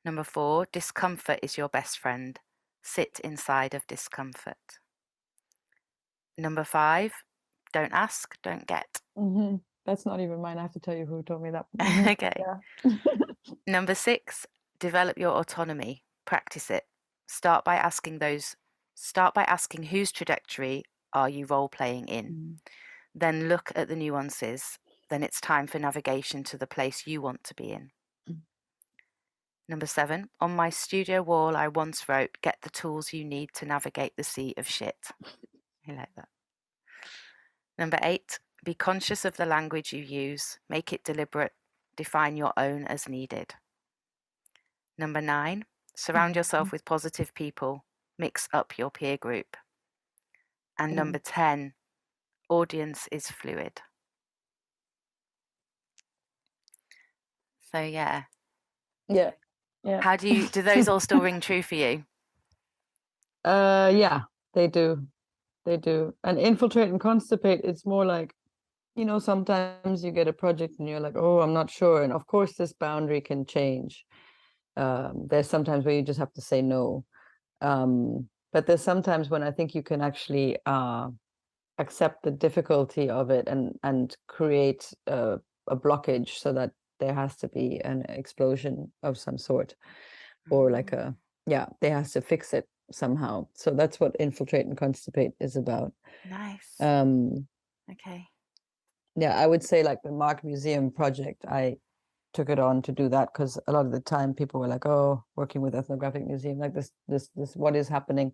Number 4, discomfort is your best friend. Sit inside of discomfort. Number 5, don't ask, don't get. That's not even mine. I have to tell you who told me that. Okay. Number 6, develop your autonomy. Practice it. Start by asking whose trajectory are you role-playing in. Then look at the nuances. Then it's time for navigation to the place you want to be in. Number 7, on my studio wall, I once wrote, get the tools you need to navigate the sea of shit. I like that. Number 8, Be conscious of the language you use. Make it deliberate. Define your own as needed. Number 9, surround yourself with positive people. Mix up your peer group. And number 10, audience is fluid. So yeah. Yeah. How do those all still ring true for you? Yeah, they do. And infiltrate and constipate, it's more like, sometimes you get a project and you're like, oh, I'm not sure. And of course, this boundary can change. There's sometimes where you just have to say no. But there's sometimes when I think you can actually accept the difficulty of it and create a blockage so that there has to be an explosion of some sort, or like they has to fix it somehow. So that's what infiltrate and constipate is about. Nice. Okay. Yeah, I would say like the Mark Museum project, I took it on to do that because a lot of the time people were like, oh, working with ethnographic museum, like this what is happening.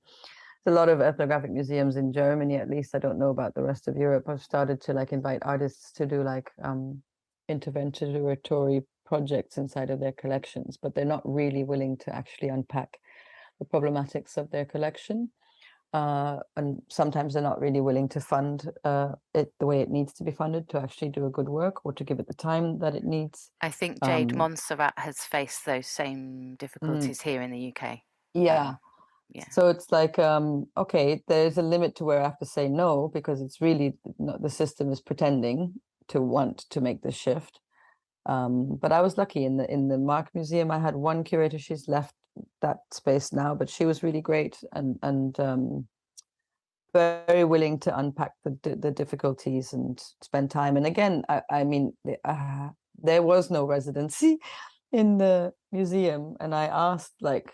There's a lot of ethnographic museums in Germany, at least. I don't know about the rest of Europe. I've started to like invite artists to do like interrogatory projects inside of their collections, but they're not really willing to actually unpack the problematics of their collection. And sometimes they're not really willing to fund it the way it needs to be funded to actually do a good work or to give it the time that it needs. I think Jade Montserrat has faced those same difficulties here in the UK. Yeah. Yeah. So it's like, okay, there's a limit to where I have to say no, because it's really the system is pretending to want to make the shift. But I was lucky in the Mark Museum. I had one curator. She's left that space now, but she was really great and very willing to unpack the difficulties and spend time. And again, I mean, there was no residency in the museum, and I asked like,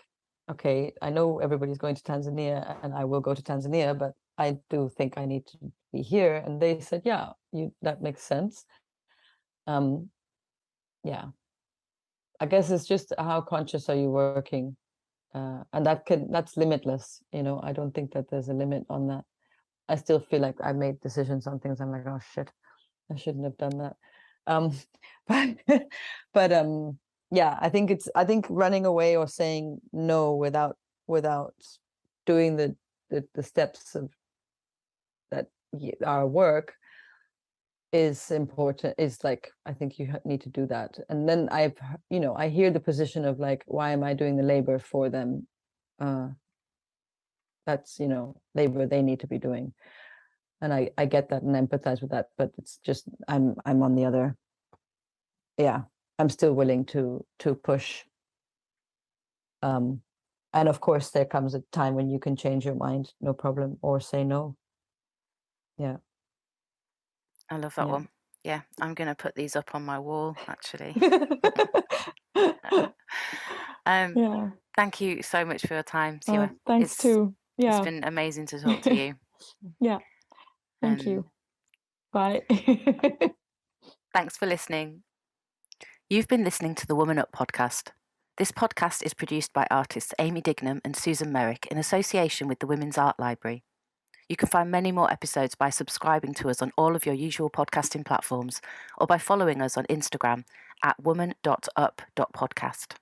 okay, I know everybody's going to Tanzania, and I will go to Tanzania, but I do think I need to be here. And they said, yeah, that makes sense. Yeah, I guess it's just how conscious are you working, and that's limitless. I don't think that there's a limit on that. I still feel like I made decisions on things. I'm like, oh shit, I shouldn't have done that. But yeah, I think running away or saying no without doing the steps of that our work is important. Is like, I think you need to do that. And then I hear the position of like, why am I doing the labor for them? That's labor they need to be doing. And I get that and empathize with that, but it's just I'm on the other. Yeah, I'm still willing to push. And of course, there comes a time when you can change your mind, no problem, or say no. Yeah, I love that one. Yeah, I'm going to put these up on my wall, actually. Yeah. Thank you so much for your time, Syowia. Thanks too. Yeah, it's been amazing to talk to you. Yeah, thank you. Bye. Thanks for listening. You've been listening to the Woman Up podcast. This podcast is produced by artists Amy Dignam and Susan Merrick in association with the Women's Art Library. You can find many more episodes by subscribing to us on all of your usual podcasting platforms or by following us on Instagram at woman.up.podcast.